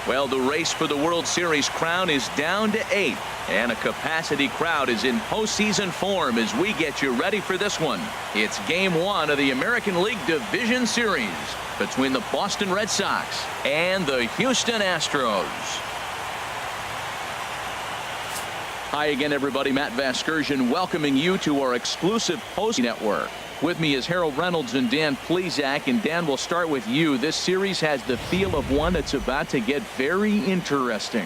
Well, the race for the World Series crown is down to 8, and a capacity crowd is in postseason form as we get you ready for this one. It's Game 1 of the American League Division Series between the Boston Red Sox and the Houston Astros. Hi again, everybody. Matt Vasgersian welcoming you to our exclusive post network. With me is Harold Reynolds and Dan Plesac. And Dan, we'll start with you. This series has the feel of one that's about to get very interesting.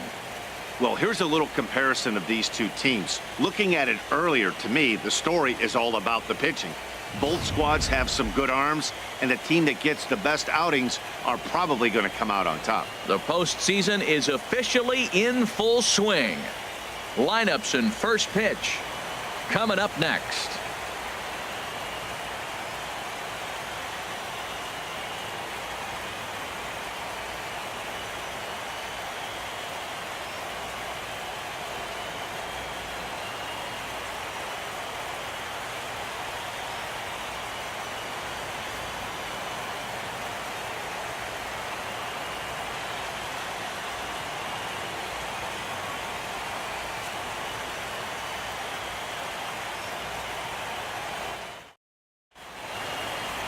Well, here's a little comparison of these two teams. Looking at it earlier, to me, the story is all about the pitching. Both squads have some good arms, and the team that gets the best outings are probably going to come out on top. The postseason is officially in full swing. Lineups and first pitch coming up next.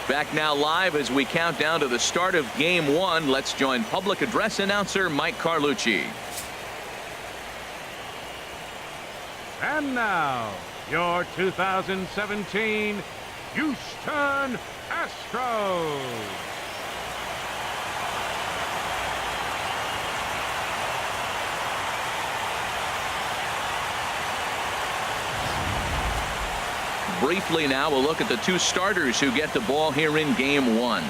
Back now live as we count down to the start of Game 1. Let's join public address announcer Mike Carlucci. And now, your 2017 Houston Astros. Briefly now, we'll look at the two starters who get the ball here in Game 1.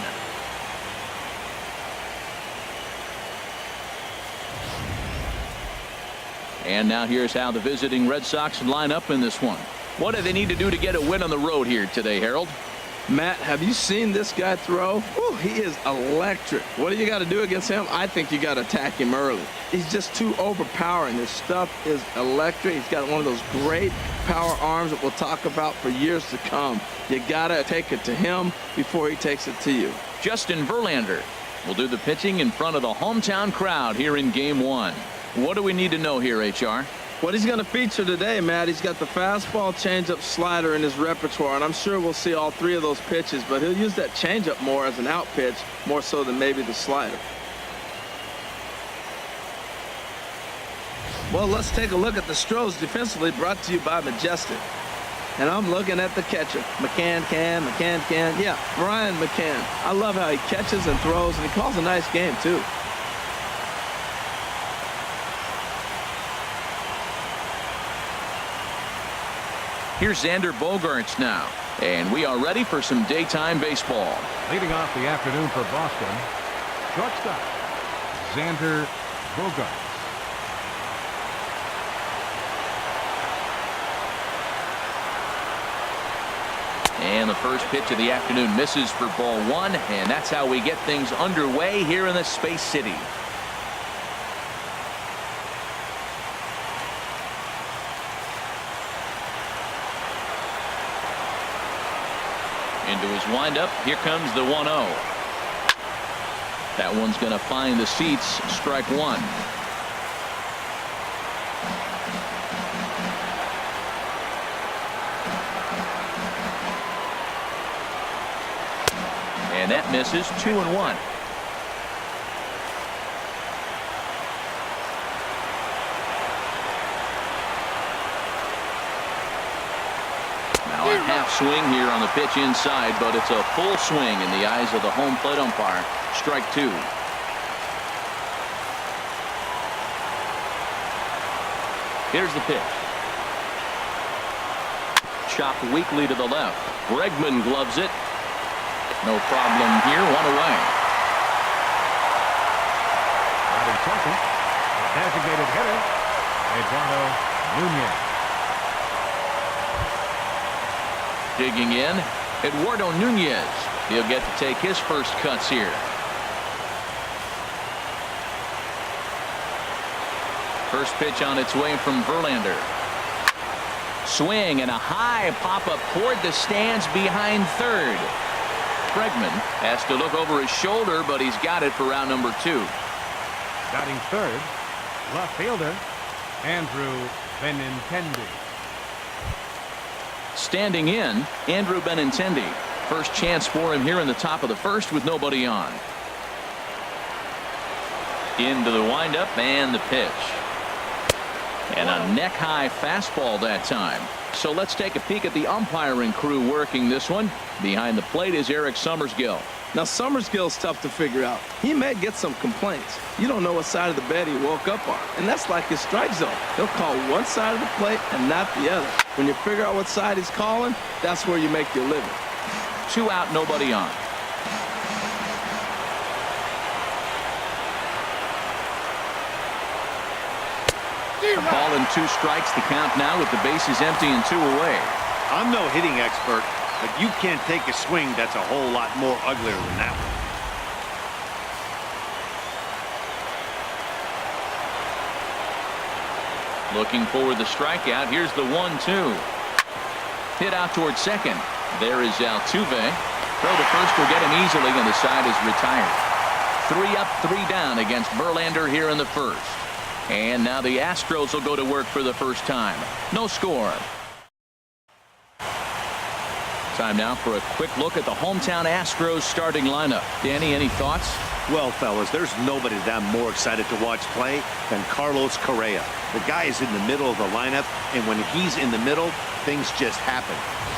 And now here's how the visiting Red Sox line up in this one. What do they need to do to get a win on the road here today, Harold? Matt, have you seen this guy throw? Whew, he is electric. What do you got to do against him? I think you got to attack him early. He's just too overpowering. His stuff is electric. He's got one of those great power arms that we'll talk about for years to come. You got to take it to him before he takes it to you. Justin Verlander will do the pitching in front of the hometown crowd here in Game 1. What do we need to know here, HR? What he's going to feature today, Matt, he's got the fastball, changeup, slider in his repertoire, and I'm sure we'll see all three of those pitches, but he'll use that changeup more as an out pitch, more so than maybe the slider. Well, let's take a look at the Astros defensively, brought to you by Majestic. And I'm looking at the catcher, McCann. Yeah, Brian McCann. I love how he catches and throws, and he calls a nice game, too. Here's Xander Bogaerts now, and we are ready for some daytime baseball. Leading off the afternoon for Boston, shortstop, Xander Bogaerts. And the first pitch of the afternoon misses for ball 1, and that's how we get things underway here in the Space City. Into his windup. Here comes the 1-0. That one's going to find the seats. Strike 1. And that misses. 2-1. Half swing here on the pitch inside, but it's a full swing in the eyes of the home plate umpire. Strike 2. Here's the pitch. Chopped weakly to the left. Bregman gloves it. No problem here. 1 away. Batting second, the designated hitter, Eduardo Nunez. Digging in, Eduardo Nunez. He'll get to take his first cuts here. First pitch on its way from Verlander. Swing and a high pop-up toward the stands behind third. Bregman has to look over his shoulder, but he's got it for round number 2. Batting third, left fielder, Andrew Benintendi. Standing in, Andrew Benintendi. First chance for him here in the top of the first with nobody on. Into the windup and the pitch. And a neck-high fastball that time. So let's take a peek at the umpiring crew working this one. Behind the plate is Eric Summersgill. Now, Summersgill's tough to figure out. He may get some complaints. You don't know what side of the bed he woke up on. And that's like his strike zone. He'll call one side of the plate and not the other. When you figure out what side he's calling, that's where you make your living. 2 out, nobody on. A ball and 2 strikes, the count now with the bases empty and 2 away. I'm no hitting expert, but you can't take a swing that's a whole lot more uglier than that one. Looking for the strikeout. Here's the 1-2. Hit out towards second. There is Altuve. Throw to first will get him easily, and the side is retired. 3 up, 3 down against Verlander here in the first. And now the Astros will go to work for the first time. No score. Time now for a quick look at the hometown Astros starting lineup. Danny, any thoughts? Well, fellas, there's nobody that I'm more excited to watch play than Carlos Correa. The guy is in the middle of the lineup, and when he's in the middle, things just happen.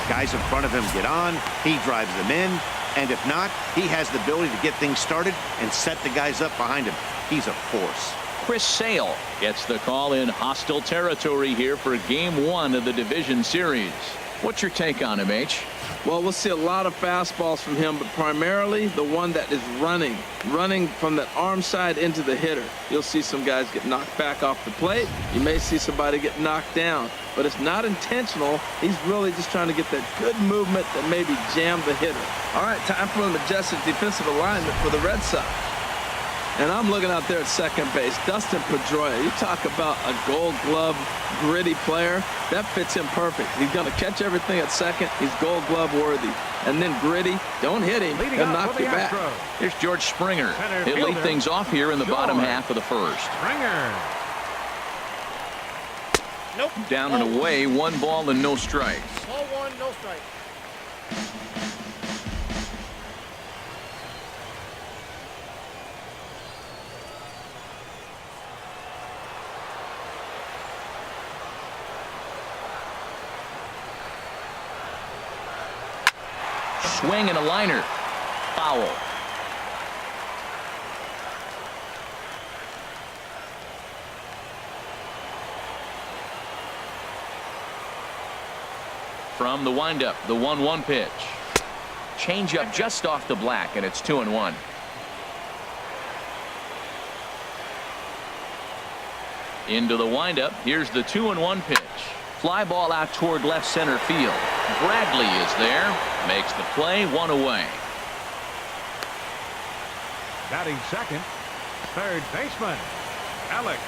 Guys in front of him get on, he drives them in, and if not, he has the ability to get things started and set the guys up behind him. He's a force. Chris Sale gets the call in hostile territory here for Game 1 of the division series. What's your take on him, H? Well, we'll see a lot of fastballs from him, but primarily the one that is running from that arm side into the hitter. You'll see some guys get knocked back off the plate. You may see somebody get knocked down, but it's not intentional. He's really just trying to get that good movement that maybe jam the hitter. All right, time for a majestic defensive alignment for the Red Sox. And I'm looking out there at second base. Dustin Pedroia. You talk about a Gold Glove gritty player. That fits him perfect. He's going to catch everything at second. He's Gold Glove worthy. And then gritty. Don't hit him. He'll knock you back. Here's George Springer. He'll lead things off here in the bottom half of the first. Springer. Nope. Down and away. 1 ball and no strikes. Ball 1, no strike. Swing and a liner. Foul. From the windup, the 1-1 pitch. Change up just off the black, and it's 2-1. Into the windup. Here's the 2-1 pitch. Fly ball out toward left center field. Bradley is there. Makes the play. 1 away. Batting second, third baseman, Alex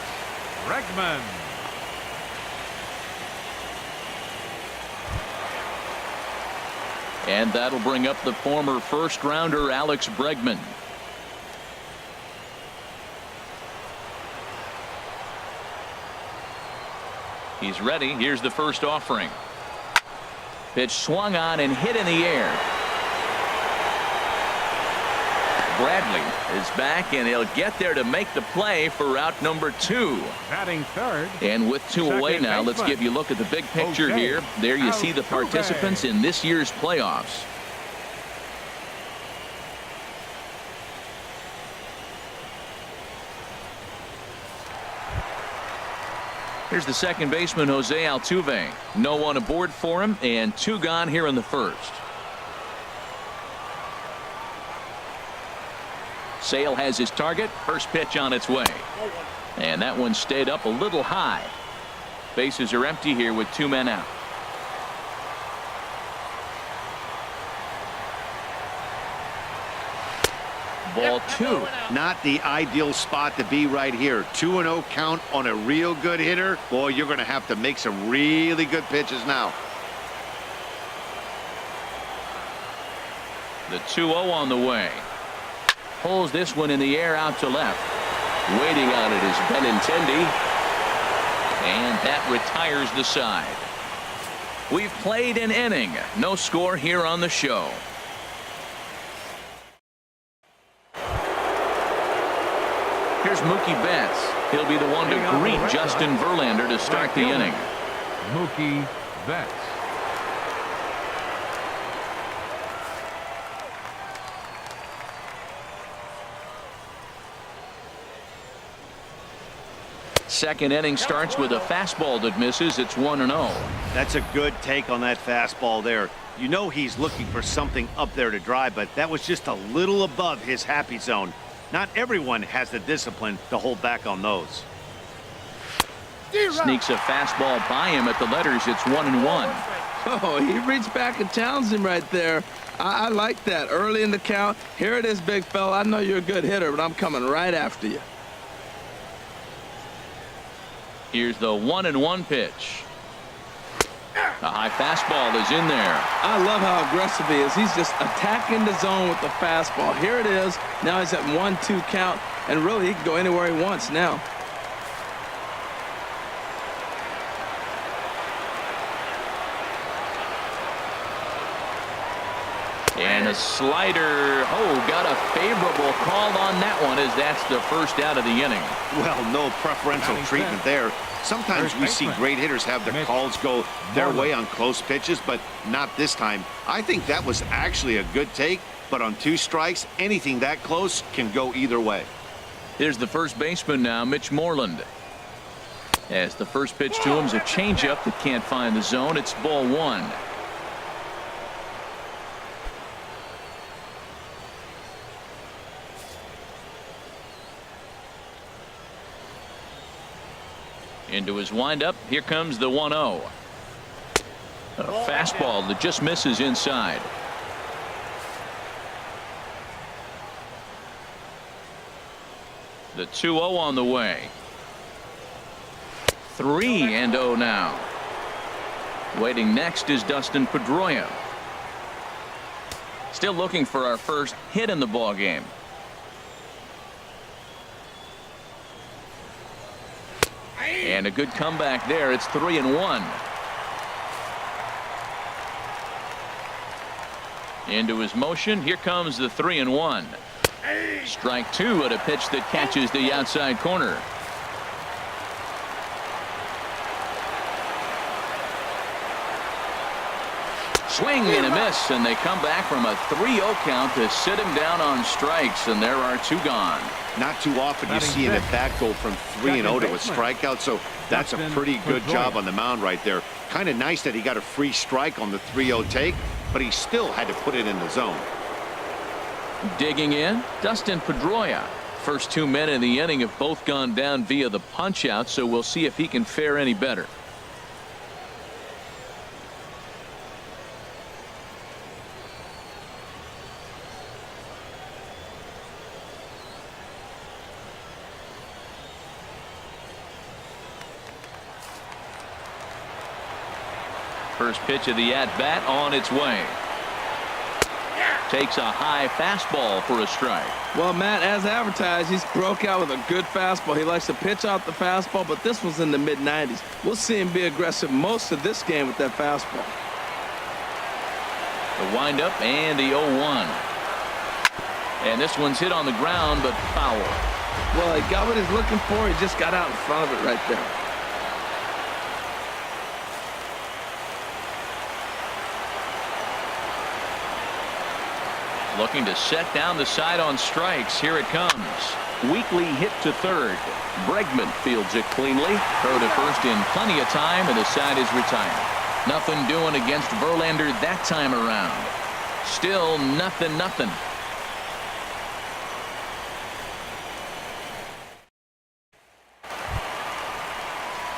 Bregman. And that'll bring up the former first-rounder Alex Bregman. He's ready. Here's the first offering. Pitch swung on and hit in the air. Bradley is back, and he'll get there to make the play for route number 2. Batting third. And with 2 away now, let's give you a look at the big picture here. There you see the participants in this year's playoffs. Here's the second baseman, Jose Altuve. No one aboard for him, and 2 gone here in the first. Sale has his target. First pitch on its way. And that one stayed up a little high. Bases are empty here with 2 men out. Ball 2. Not the ideal spot to be right here. 2-0 count on a real good hitter. Boy, you're going to have to make some really good pitches now. The 2-0 on the way. Pulls this one in the air out to left. Waiting on it is Benintendi. And that retires the side. We've played an inning. No score here on the show. Here's Mookie Betts. He'll be the one to greet Justin Verlander to start the inning. Mookie Betts. Second inning starts with a fastball that misses. It's 1-0. That's a good take on that fastball there. You know he's looking for something up there to drive, but that was just a little above his happy zone. Not everyone has the discipline to hold back on those. Sneaks a fastball by him at the letters. It's 1-1. Oh, he reached back and challenged him right there. I like that. Early in the count. Here it is, big fella. I know you're a good hitter, but I'm coming right after you. Here's the 1-1 pitch. A high fastball is in there. I love how aggressive he is. He's just attacking the zone with the fastball. Here it is. Now he's at 1-2 count, and really he can go anywhere he wants now. And a slider. Oh, got a favorable call on that one, as that's the first out of the inning. Well, no preferential treatment there. Sometimes we see great hitters have their calls go their way on close pitches, but not this time. I think that was actually a good take, but on 2 strikes, anything that close can go either way. Here's the first baseman now, Mitch Moreland. As the first pitch to him is a changeup that can't find the zone. It's ball 1. Into his windup. Here comes the 1-0. A fastball that just misses inside. The 2-0 on the way. 3-0 now. Waiting next is Dustin Pedroia. Still looking for our first hit in the ball game. And a good comeback there. It's 3-1. Into his motion. Here comes the 3-1. Strike 2 at a pitch that catches the outside corner. Swing and a miss, and they come back from a 3-0 count to sit him down on strikes, and there are 2 gone. Not too often you see an at-bat go from 3-0 to a strikeout, so that's a pretty good job on the mound right there. Kind of nice that he got a free strike on the 3-0 take, but he still had to put it in the zone. Digging in, Dustin Pedroia. First 2 men in the inning have both gone down via the punch-out, so we'll see if he can fare any better. First pitch of the at-bat on its way. Takes a high fastball for a strike. Well, Matt, as advertised, he's broke out with a good fastball. He likes to pitch out the fastball, but this was in the mid-90s. We'll see him be aggressive most of this game with that fastball. The windup and the 0-1. And this one's hit on the ground, but foul. Well, he got what he's looking for. He just got out in front of it right there. Looking to set down the side on strikes. Here it comes. Weakly hit to third. Bregman fields it cleanly. Throw to first in plenty of time, and the side is retired. Nothing doing against Verlander that time around. Still nothing.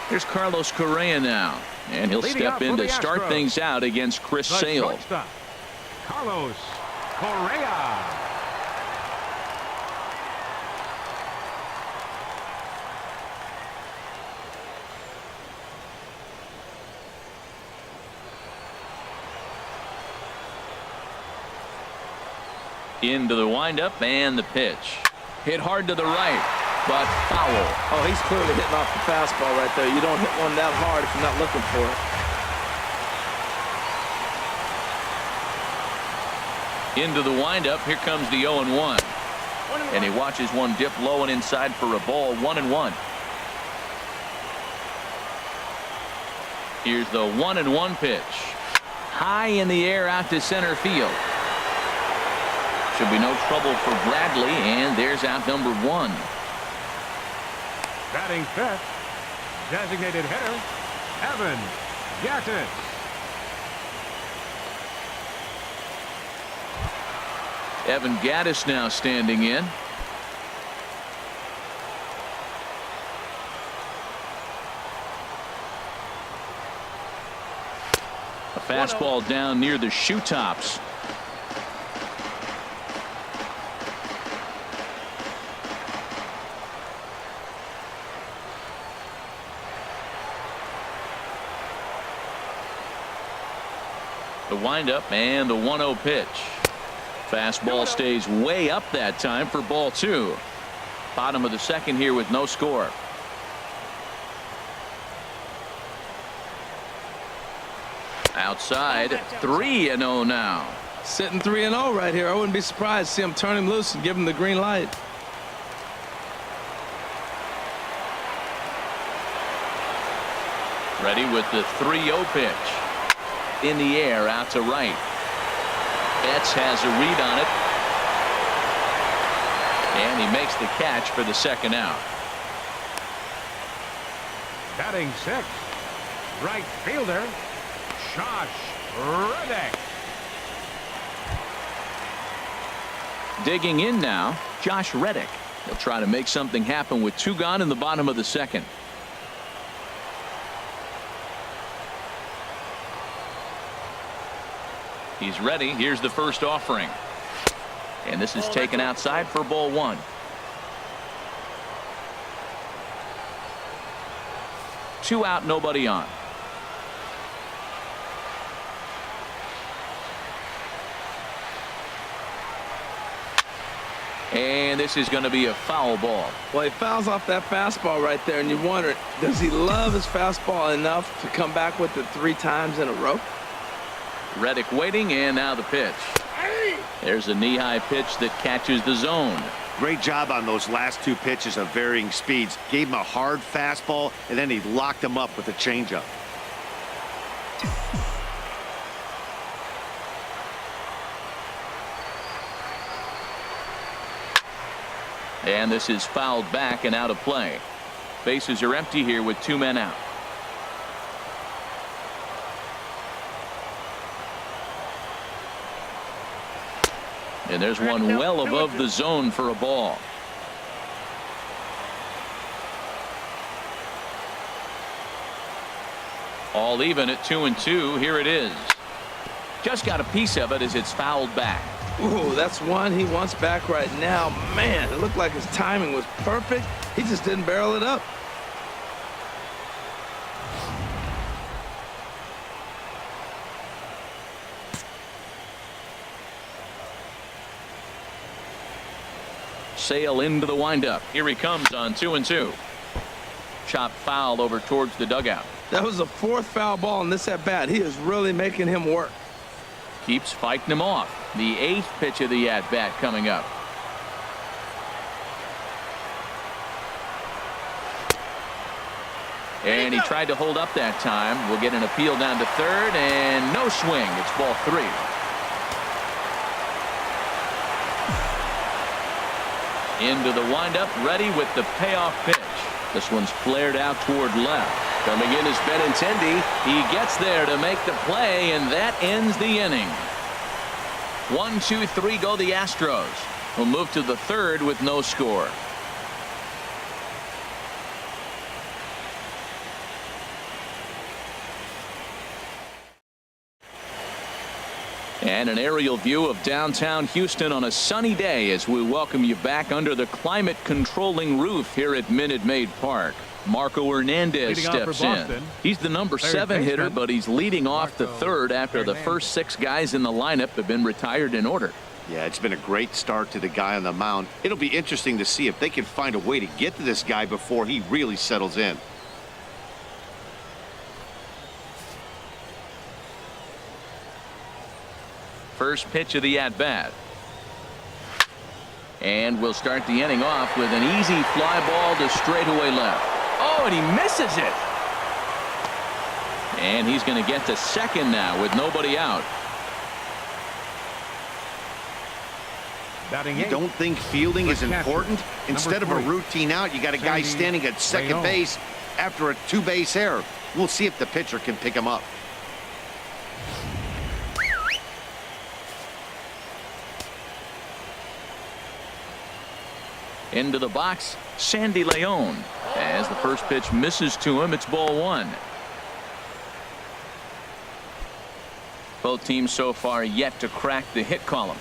Here's Carlos Correa now, and he'll step in to start things out against Chris Sale. Carlos Correa. Into the windup and the pitch. Hit hard to the right. but foul. Oh, he's clearly hitting off the fastball right there. You don't hit one that hard if you're not looking for it. Into the windup. Here comes the 0-1. And he watches one dip low and inside for a ball. 1-1. Here's the 1-1 pitch. High in the air out to center field. Should be no trouble for Bradley, and there's out number 1. Batting fifth, designated hitter, Evan Gattis. Evan Gattis now standing in. A fastball down near the shoe tops. The windup and the 1-0 pitch. Fastball stays way up that time for ball 2. Bottom of the second here with no score. Outside, 3-0 now. Sitting 3-0 right here. I wouldn't be surprised to see him turn him loose and give him the green light. Ready with the 3-0 pitch. In the air out to right. Betts has a read on it. And he makes the catch for the second out. Batting sixth, right fielder, Josh Reddick. Digging in now, Josh Reddick. He'll try to make something happen with 2 gone in the bottom of the second. He's ready. Here's the first offering. And this is taken outside for ball 1. Two out, nobody on. And this is going to be a foul ball. Well, he fouls off that fastball right there, and you wonder, does he love his fastball enough to come back with it 3 times in a row? Reddick waiting, and now the pitch. There's a knee-high pitch that catches the zone. Great job on those last 2 pitches of varying speeds. Gave him a hard fastball, and then he locked him up with a changeup. And this is fouled back and out of play. Bases are empty here with 2 men out. And there's one well above the zone for a ball. All even at 2-2. Here it is. Just got a piece of it as it's fouled back. Ooh, that's one he wants back right now. Man, it looked like his timing was perfect. He just didn't barrel it up. Sale into the windup. Here he comes on 2-2. Chop foul over towards the dugout. That was the 4th foul ball in this at bat. He is really making him work. Keeps fighting him off. The 8th pitch of the at bat coming up. And he tried to hold up that time. We'll get an appeal down to third, and no swing. It's ball 3. Into the windup, ready with the payoff pitch. This one's flared out toward left. Coming in is Benintendi. He gets there to make the play, and that ends the inning. 1, 2, 3 go the Astros. Will move to the 3rd with no score. And an aerial view of downtown Houston on a sunny day as we welcome you back under the climate controlling roof here at Minute Maid Park. Marco Hernandez steps in. He's the number 7 hitter, but he's leading off the 3rd after the first 6 guys in the lineup have been retired in order. Yeah, it's been a great start to the guy on the mound. It'll be interesting to see if they can find a way to get to this guy before he really settles in. First pitch of the at-bat. And we'll start the inning off with an easy fly ball to straightaway left. Oh, and he misses it. And he's going to get to second now with nobody out. Batting You eighth, don't think fielding is important? Instead of a routine out, you got a guy standing at second base after a two-base error. We'll see if the pitcher can pick him up. Into the box, Sandy Leon. As the first pitch misses to him, it's ball one. Both teams so far yet to crack the hit column.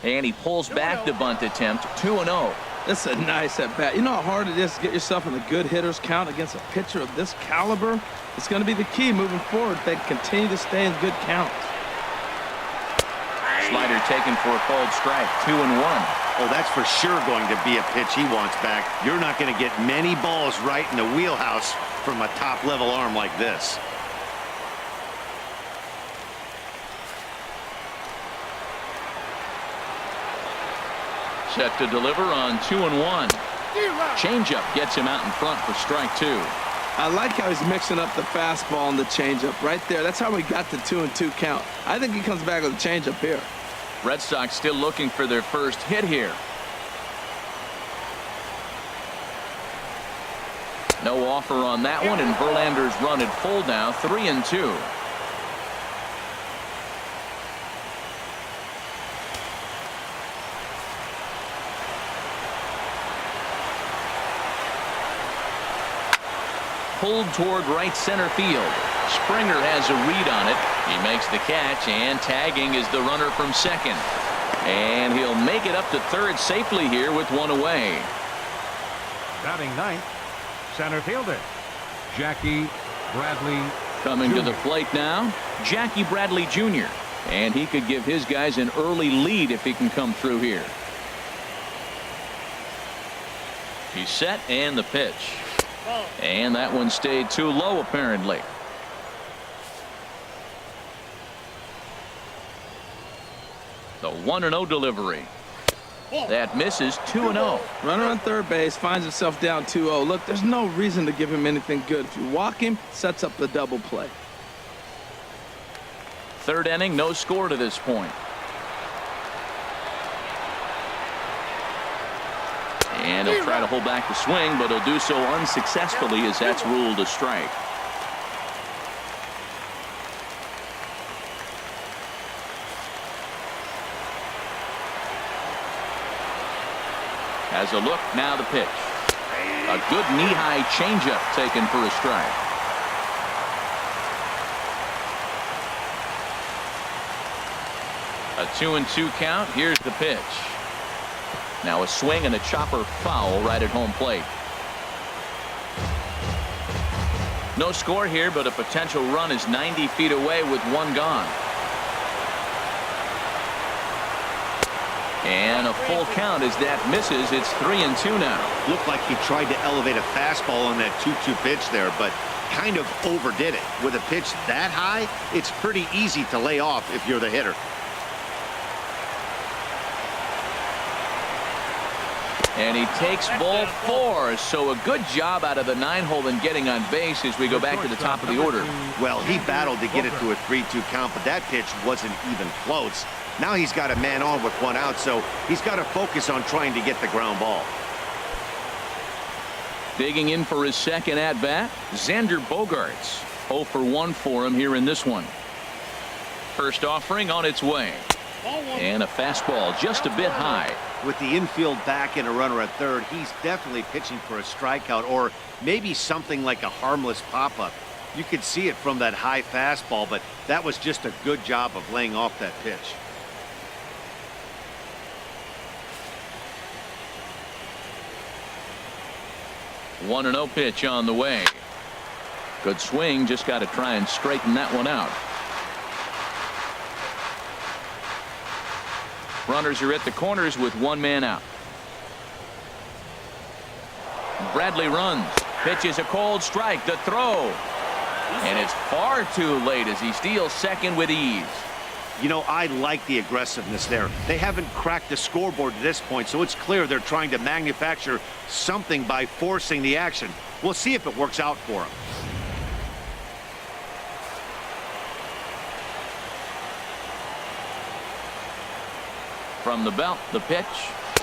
And he pulls back the bunt attempt, 2-0. That's a nice at bat. You know how hard it is to get yourself in a good hitter's count against a pitcher of this caliber? It's going to be the key moving forward if they continue to stay in good counts. Slider taken for a called strike, 2-1. Oh, that's for sure going to be a pitch he wants back. You're not going to get many balls right in the wheelhouse from a top-level arm like this. Set to deliver on 2-1. Changeup gets him out in front for strike two. I like how he's mixing up the fastball and the changeup right there. That's how we got the 2-2 count. I think he comes back with a changeup here. Red Sox still looking for their first hit here. No offer on that one, and Verlander's run at full now, 3-2. Pulled toward right center field. Springer has a read on it. He makes the catch, and tagging is the runner from second. And he'll make it up to third safely here with one away. batting ninth, center fielder Jackie Bradley Coming Jr. to the plate now, Jackie Bradley Jr. And he could give his guys an early lead if he can come through here. He's set, and the pitch. And that one stayed too low, apparently. The 1-0 delivery. That misses, 2-0. Runner on third base finds himself down 2-0. Look, there's no reason to give him anything good. If you walk him, sets up the double play. Third inning, no score to this point. And he'll try to hold back the swing, but he'll do so unsuccessfully as that's ruled a strike. Has a look, now the pitch. A good knee-high changeup taken for a strike. A 2-2 count. Here's the pitch. Now a swing and a chopper foul right at home plate. No score here, but a potential run is 90 feet away with one gone. And a full count as that misses. It's 3-2 now. Looked like he tried to elevate a fastball on that 2-2 pitch there, but kind of overdid it. With a pitch that high, it's pretty easy to lay off if you're the hitter. And he takes ball 4. So a good job out of the 9-hole in getting on base as we go back to the top of the order. Well, he battled to get it to a 3-2 count, but that pitch wasn't even close. Now he's got a man on with one out, so he's got to focus on trying to get the ground ball. Digging in for his second at-bat, Xander Bogaerts. 0 for 1 for him here in this one. First offering on its way. And a fastball just a bit high. With the infield back and a runner at third, he's definitely pitching for a strikeout or maybe something like a harmless pop-up. You could see it from that high fastball, but that was just a good job of laying off that pitch. One 1-0 pitch on the way. Good swing, just got to try and straighten that one out. Runners are at the corners with one man out. Bradley runs. Pitches a cold strike. The throw. And it's far too late as he steals second with ease. You know, I like the aggressiveness there. They haven't cracked the scoreboard at this point, so it's clear they're trying to manufacture something by forcing the action. We'll see if it works out for them. From the belt, the pitch.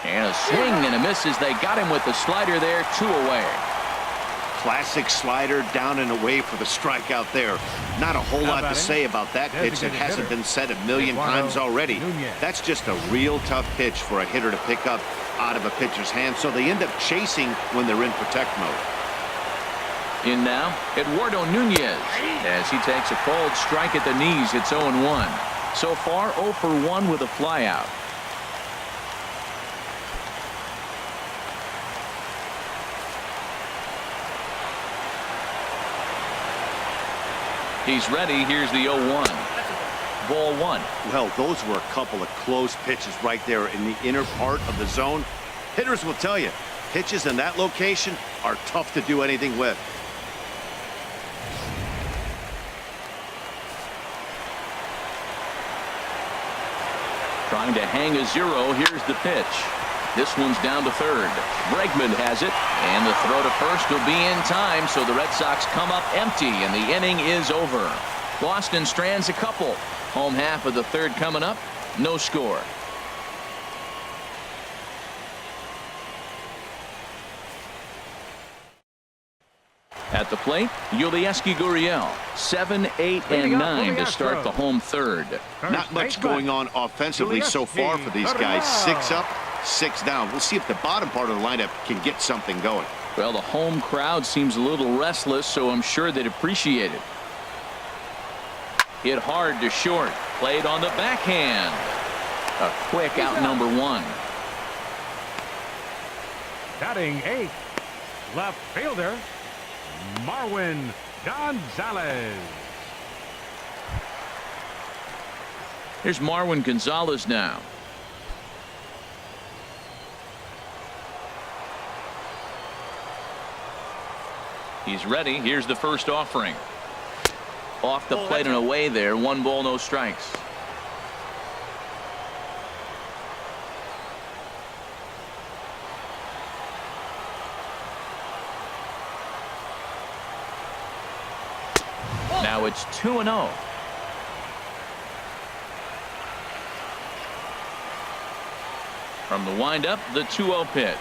And a swing and a miss as they got him with the slider there, 2 away. Classic slider down and away for the strikeout there. Not a whole lot to say about that pitch that hasn't been said a million times already. That's just a real tough pitch for a hitter to pick up out of a pitcher's hand, so they end up chasing when they're in protect mode. In now, Eduardo Nunez as he takes a cold strike at the knees. It's 0-1. So far 0 for 1 with a flyout. He's ready. Here's the 0-1. Ball 1. Well, those were a couple of close pitches right there in the inner part of the zone. Hitters will tell you, pitches in that location are tough to do anything with. Trying to hang a 0. Here's the pitch. This one's down to third. Bregman has it, and the throw to first will be in time, so the Red Sox come up empty, and the inning is over. Boston strands a couple. Home half of the third coming up. No score. At the plate, Yulieski Gurriel. 7, 8, and 9 to start the home third. Not much going on offensively so far for these guys. 6 up, 6 down. We'll see if the bottom part of the lineup can get something going. Well, the home crowd seems a little restless, so I'm sure they'd appreciate it. Hit hard to short. Played on the backhand. A quick out, number 1. Batting 8, left fielder, Marwin Gonzalez. Here's Marwin Gonzalez now. He's ready. Here's the first offering. Off the plate and away there. 1 ball, no strikes. Now it's 2-0. From the windup, the 2-0 pitch.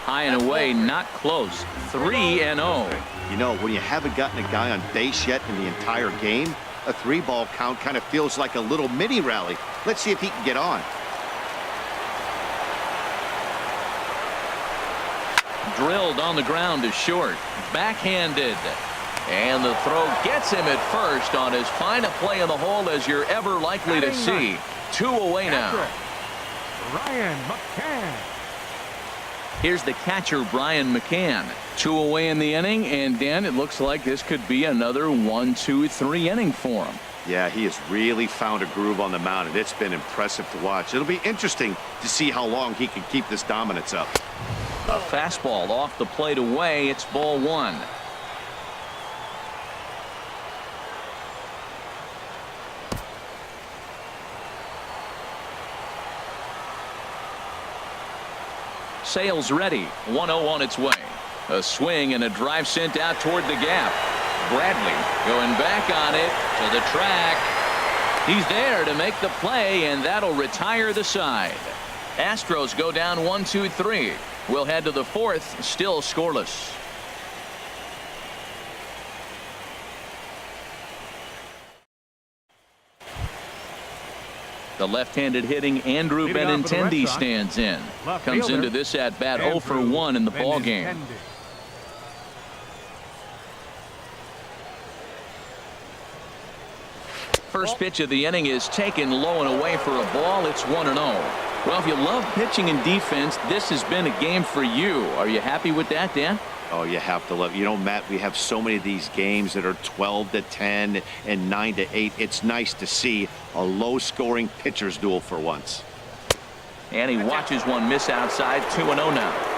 High and away, not close. 3-0. You know, when you haven't gotten a guy on base yet in the entire game, a 3-ball count kind of feels like a little mini rally. Let's see if he can get on. Drilled on the ground to short. Backhanded. And the throw gets him at first on as fine a play in the hole as you're ever likely to see. 2 away now. Ryan McCann. Here's the catcher, Brian McCann. 2 away in the inning, and Dan, it looks like this could be another 1-2-3 inning for him. Yeah, he has really found a groove on the mound, and it's been impressive to watch. It'll be interesting to see how long he can keep this dominance up. A fastball off the plate away. It's ball 1. Sales ready. 1-0 on its way. A swing and a drive sent out toward the gap. Bradley going back on it to the track. He's there to make the play, and that'll retire the side. Astros go down 1-2-3. We'll head to the 4th, still scoreless. The left-handed hitting Andrew Benintendi stands in. Comes into this at-bat 0 for 1 in the ballgame. First pitch of the inning is taken low and away for a ball. It's 1-0. Well, if you love pitching and defense, this has been a game for you. Are you happy with that, Dan? Oh, you have to love. You know, Matt, we have so many of these games that are 12-10 and 9-8. It's nice to see a low-scoring pitcher's duel for once. And he watches one miss outside. 2-0 now.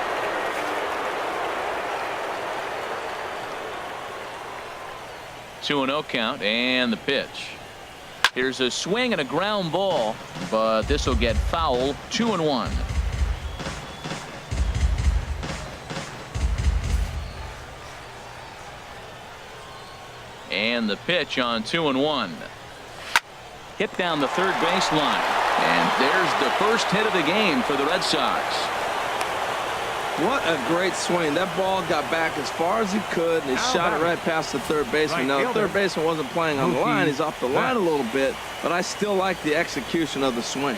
Two 2-0 count, and the pitch. Here's a swing and a ground ball, but this will get foul. 2-1. And the pitch on 2-1. Hit down the third baseline. And there's the first hit of the game for the Red Sox. What a great swing. That ball got back as far as he could, and he shot it right past the third baseman. Now, the third baseman wasn't playing on the line. He's off the line a little bit, but I still like the execution of the swing.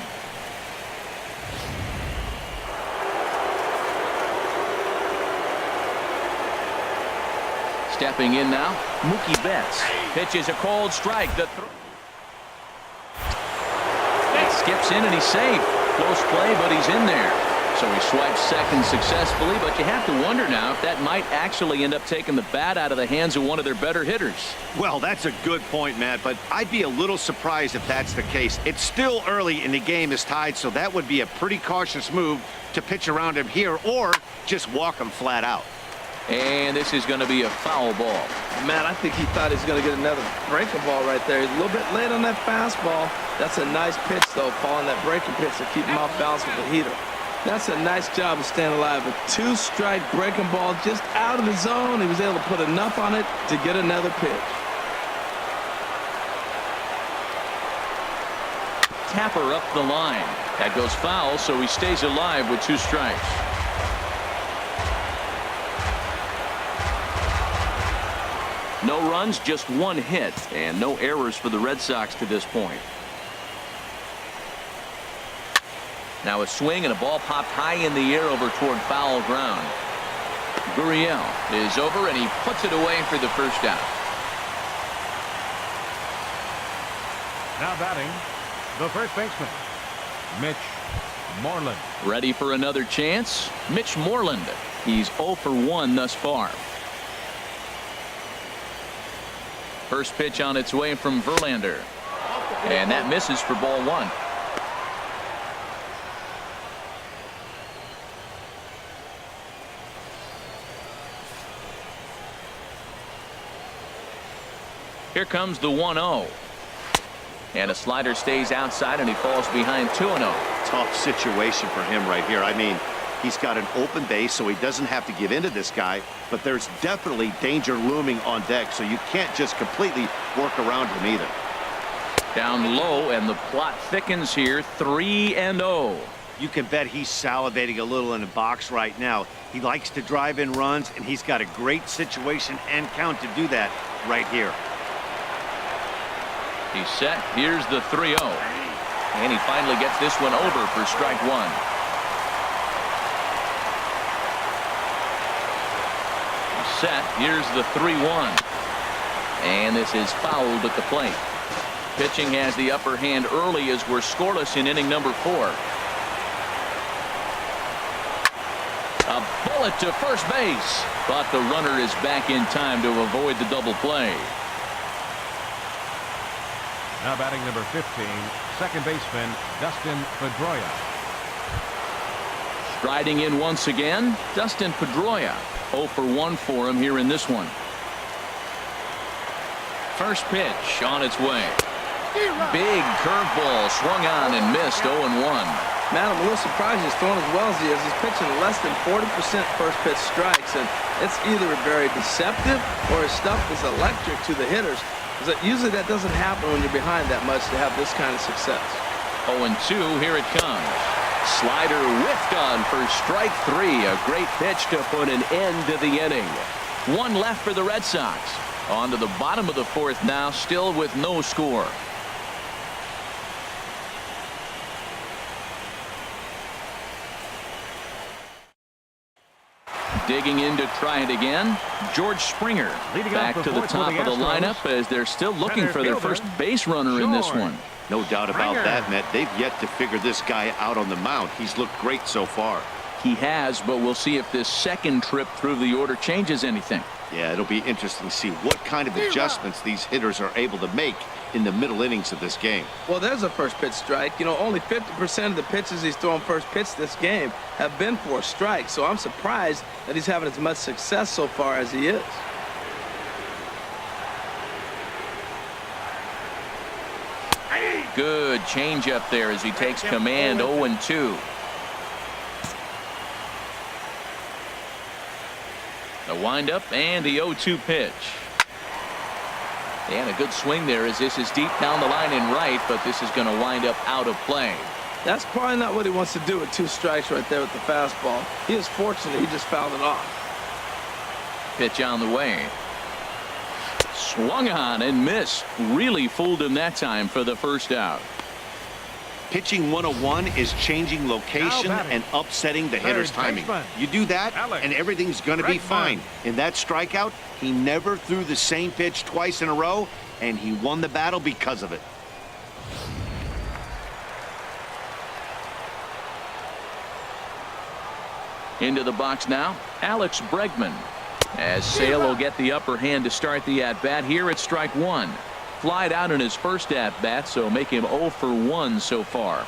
Stepping in now, Mookie Betts. Pitches a cold strike. It skips in and he's safe. Close play, but he's in there. So he swipes second successfully, but you have to wonder now if that might actually end up taking the bat out of the hands of one of their better hitters. Well, that's a good point, Matt, but I'd be a little surprised if that's the case. It's still early and the game is tied, so that would be a pretty cautious move to pitch around him here or just walk him flat out. And this is going to be a foul ball. Man, I think he thought he was going to get another breaking ball right there. He's a little bit late on that fastball. That's a nice pitch, though, Paul, on that breaking pitch to keep him off balance with the heater. That's a nice job of staying alive. A two-strike breaking ball just out of the zone. He was able to put enough on it to get another pitch. Tapper up the line. That goes foul, so he stays alive with 2 strikes. No runs, just 1 hit, and no errors for the Red Sox to this point. Now a swing and a ball popped high in the air over toward foul ground. Gurriel is over and he puts it away for the first out. Now batting, the first baseman, Mitch Moreland. Ready for another chance? Mitch Moreland. He's 0 for 1 thus far. First pitch on its way from Verlander. And that misses for ball 1. Here comes the 1-0. And a slider stays outside and he falls behind 2-0. Tough situation for him right here. I mean, he's got an open base, so he doesn't have to give into this guy, but there's definitely danger looming on deck, so you can't just completely work around him either. Down low, and the plot thickens here. 3-0. You can bet he's salivating a little in the box right now. He likes to drive in runs, and he's got a great situation and count to do that right here. He's set. Here's the 3-0. And he finally gets this one over for strike 1. Set. Here's the 3-1. And this is fouled at the plate. Pitching has the upper hand early as we're scoreless in inning number 4. A bullet to first base, but the runner is back in time to avoid the double play. Now batting number 15, second baseman Dustin Pedroia. Striding in once again, Dustin Pedroia. 0 for 1 for him here in this one. First pitch on its way. Big curveball swung on and missed. 0-1. Man, I'm a little surprised he's throwing as well as he is. He's pitching less than 40% first pitch strikes, and it's either very deceptive or his stuff is electric to the hitters. Usually that doesn't happen when you're behind that much to have this kind of success. 0-2, here it comes. Slider whiffed on for strike 3. A great pitch to put an end to the inning. 1 left for the Red Sox. On to the bottom of the 4th now, still with no score. Digging in to try it again, George Springer back to the top of the lineup as they're still looking for their first base runner in this one. No doubt about that, Matt. They've yet to figure this guy out on the mound. He's looked great so far. He has, but we'll see if this second trip through the order changes anything. Yeah, it'll be interesting to see what kind of adjustments these hitters are able to make in the middle innings of this game. Well, there's a first pitch strike. You know, only 50% of the pitches he's throwing first pitch this game have been for a strike. So I'm surprised that he's having as much success so far as he is. Good changeup there as he takes command. 0-2. The windup and the 0-2 pitch. And a good swing there as this is deep down the line in right, but this is going to wind up out of play. That's probably not what he wants to do with 2 strikes right there with the fastball. He is fortunate he just fouled it off. Pitch on the way. Swung on and missed. Really fooled him that time for the first out. Pitching 101 is changing location and upsetting the hitter's timing. You do that, and everything's going to be fine. In that strikeout, he never threw the same pitch twice in a row, and he won the battle because of it. Into the box now, Alex Bregman. As Sale will get the upper hand to start the at-bat. Here it's strike 1. Flied out in his first at-bat, so make him 0 for 1 so far.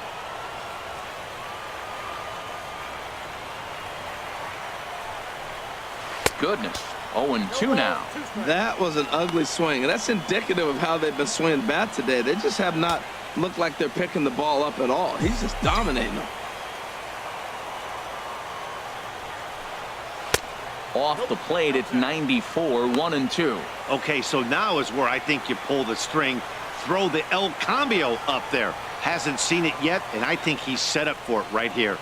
Goodness, 0-2 now. That was an ugly swing, and that's indicative of how they've been swinging bat today. They just have not looked like they're picking the ball up at all. He's just dominating them. Off the plate, it's 94, 1-2. Okay, so now is where I think you pull the string. Throw the El Cambio up there. Hasn't seen it yet, and I think he's set up for it right here.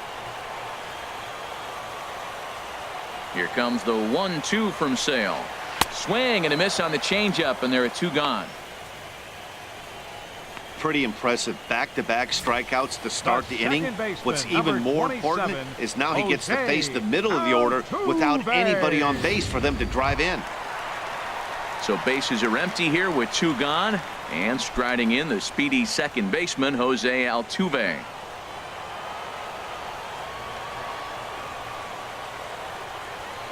Here comes the 1-2 from Sale. Swing and a miss on the changeup, and there are 2 gone. Pretty impressive back-to-back strikeouts to start the inning. What's even more important is now he gets to face the middle of the order without anybody on base for them to drive in. So bases are empty here with 2 gone, and striding in the speedy second baseman Jose Altuve.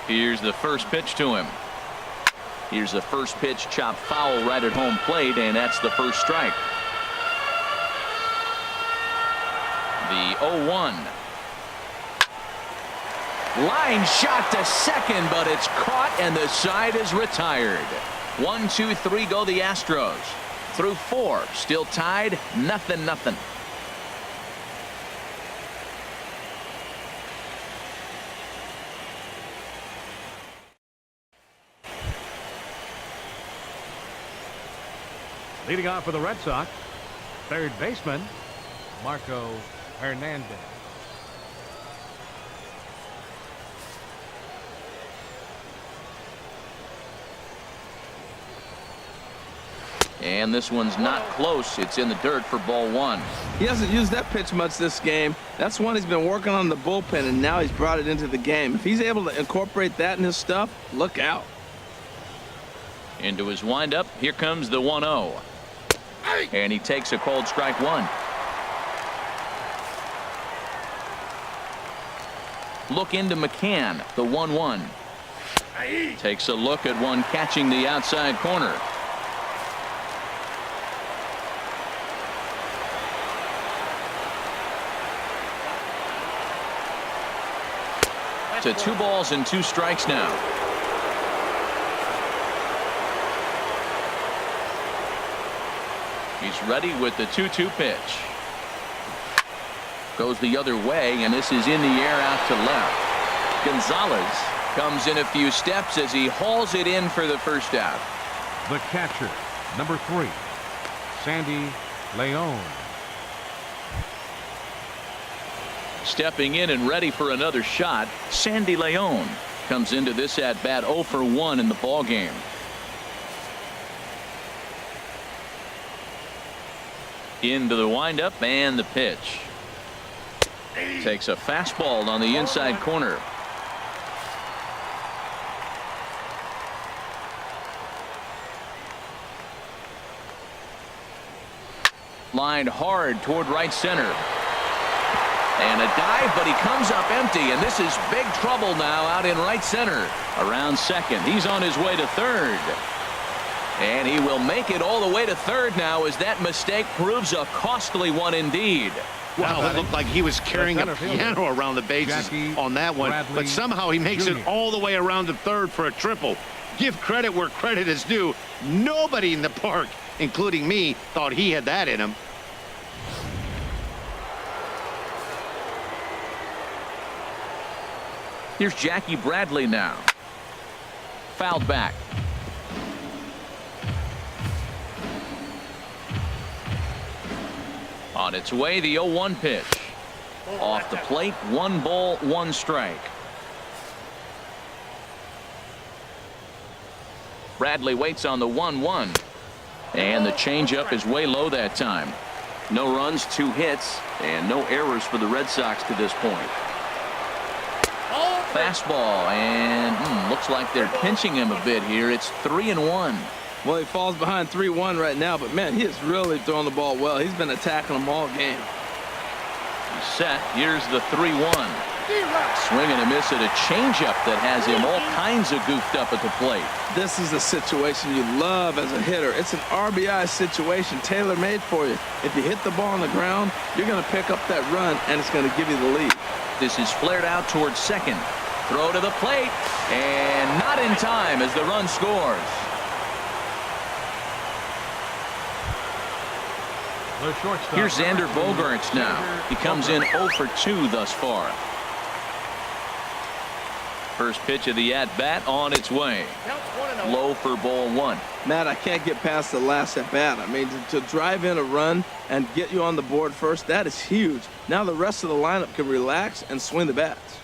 Here's the first pitch to him. Here's the first pitch, chopped foul right at home plate, and that's the first strike. The 0-1. Line shot to second, but it's caught and the side is retired. 1, 2, 3 go the Astros. Through 4, still tied, 0-0. Leading off for the Red Sox, third baseman Marco Hernandez. And this one's not close. It's in the dirt for ball 1. He hasn't used that pitch much this game. That's one he's been working on in the bullpen, and now he's brought it into the game. If he's able to incorporate that in his stuff, look out. Into his windup. Here comes the 1-0. And he takes a cold strike 1. Look into McCann, the 1-1. Takes a look at one catching the outside corner. To 2 balls and 2 strikes now. He's ready with the 2-2 pitch. Goes the other way, and this is in the air out to left. Gonzalez comes in a few steps as he hauls it in for the first out. The catcher, number 3, Sandy Leon. Stepping in and ready for another shot, Sandy Leon comes into this at bat 0 for 1 in the ball game. Into the windup and the pitch. Takes a fastball on the inside corner. Lined hard toward right center. And a dive, but he comes up empty, and this is big trouble now out in right center. Around second. He's on his way to third. And he will make it all the way to third now as that mistake proves a costly one indeed. Wow, it looked like he was carrying a piano around the bases on that one, but somehow he makes it all the way around to third for a triple. Give credit where credit is due. Nobody in the park, including me, thought he had that in him. Here's Jackie Bradley now. Fouled back. On its way, the 0-1 pitch. Off the plate, 1 ball, 1 strike. Bradley waits on the 1-1. And the changeup is way low that time. No runs, 2 hits, and no errors for the Red Sox to this point. Fastball, and looks like they're pinching him a bit here. It's 3-1. Well, he falls behind 3-1 right now, but man, he is really throwing the ball well. He's been attacking them all game. He's set. Here's the 3-1. Swing and a miss at a changeup that has him all kinds of goofed up at the plate. This is a situation you love as a hitter. It's an RBI situation tailor-made for you. If you hit the ball on the ground, you're going to pick up that run, and it's going to give you the lead. This is flared out towards second. Throw to the plate, and not in time as the run scores. Here's Xander Bogaerts now. He comes in 0 for 2 thus far. First pitch of the at-bat on its way. Low for ball 1. Matt, I can't get past the last at-bat. I mean, to drive in a run and get you on the board first, that is huge. Now the rest of the lineup can relax and swing the bats.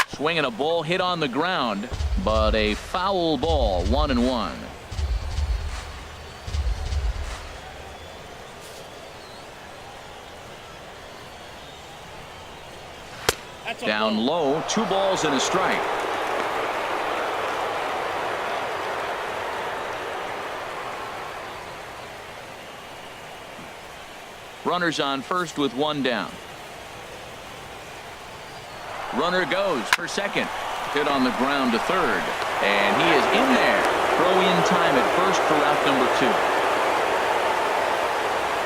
Swinging a ball hit on the ground, but a foul ball, 1-1. Down low, 2 balls and a strike. Runners on first with 1 down. Runner goes for second. Hit on the ground to third. And he is in there. Throw in time at first for out number 2.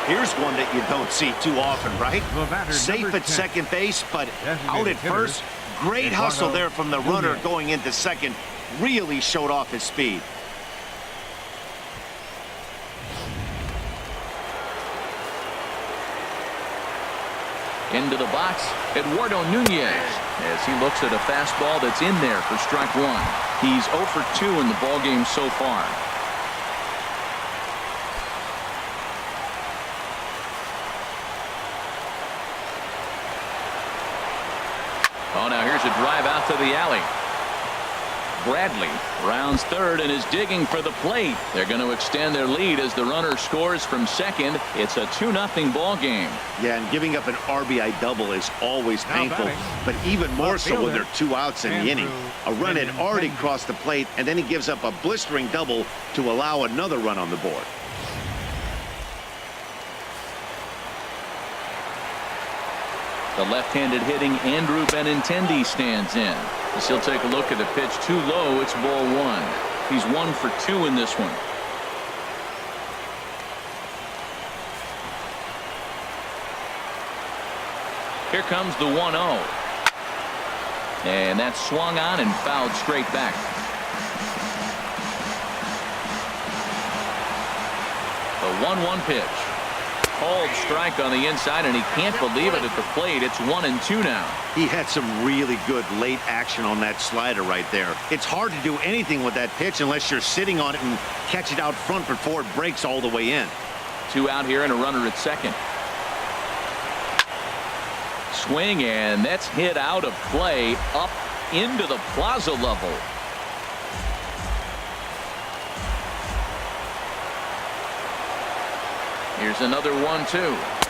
Here's one that you don't see too often, right? Safe at second base, but out at first. Great hustle there from the runner going into second. Really showed off his speed. Into the box, Eduardo Nunez, as he looks at a fastball that's in there for strike 1. He's 0 for 2 in the ballgame so far. Oh, now here's a drive out to the alley. Bradley rounds third and is digging for the plate. They're going to extend their lead as the runner scores from second. It's a 2-0 ball game. Yeah, and giving up an RBI double is always painful, but even more so when there are 2 outs in the inning. A run had already crossed the plate, and then he gives up a blistering double to allow another run on the board. The left-handed hitting Andrew Benintendi stands in. As he'll take a look at the pitch too low. It's ball 1. He's 1 for 2 in this one. Here comes the 1-0. And that's swung on and fouled straight back. The 1-1 pitch. Called strike on the inside, and he can't believe it at the plate. It's 1-2 now. He had some really good late action on that slider right there. It's hard to do anything with that pitch unless you're sitting on it and catch it out front before it breaks all the way in. 2 out here and a runner at second. Swing, and that's hit out of play up into the plaza level. Here's another 1-2,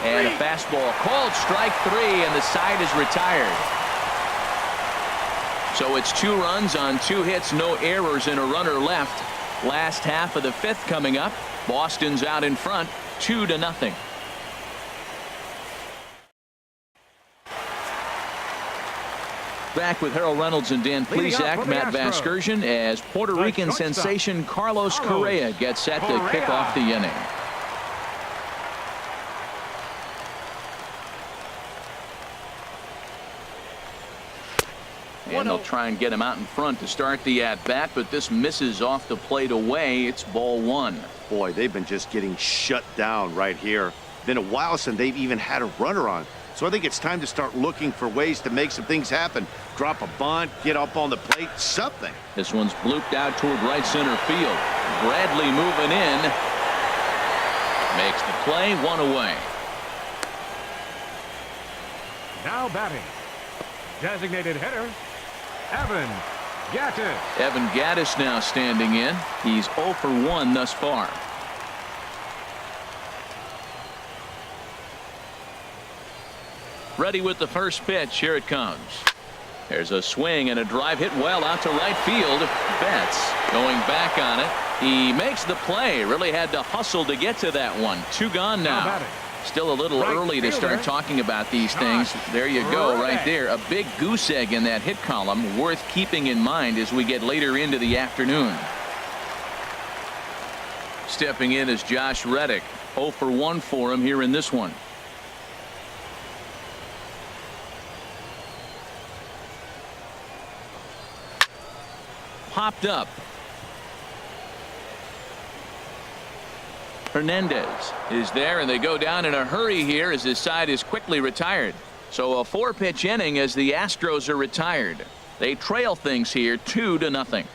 and a fastball called strike 3, and the side is retired. So it's 2 runs on 2 hits, no errors, and a runner left. Last half of the 5th coming up. Boston's out in front, 2-0. Back with Harold Reynolds and Dan Leading off Plesac, for the Matt Astros, Vasgersian, as Puerto the Rican shortstop, sensation Carlos Correa gets set to kick off the inning. And they'll try and get him out in front to start the at-bat, but this misses off the plate away. It's ball one. Boy, they've been just getting shut down right here. Been a while since they've even had a runner on. So I think it's time to start looking for ways to make some things happen. Drop a bunt, get up on the plate, something. This one's blooped out toward right center field. Bradley moving in. Makes the play, one away. Now batting, designated hitter, Evan Gattis. Evan Gattis now standing in. He's 0 for 1 thus far. Ready with the first pitch. Here it comes. There's a swing and a drive hit well out to right field. Betts going back on it. He makes the play. Really had to hustle to get to that one. 2 gone now. Still a little early to start talking about these things. There you go, right there. A big goose egg in that hit column, worth keeping in mind as we get later into the afternoon. Stepping in is Josh Reddick. 0 for 1 for him here in this one. Popped up. Hernandez is there, and they go down in a hurry here as his side is quickly retired. So a 4-pitch inning as the Astros are retired. They trail things here 2-0.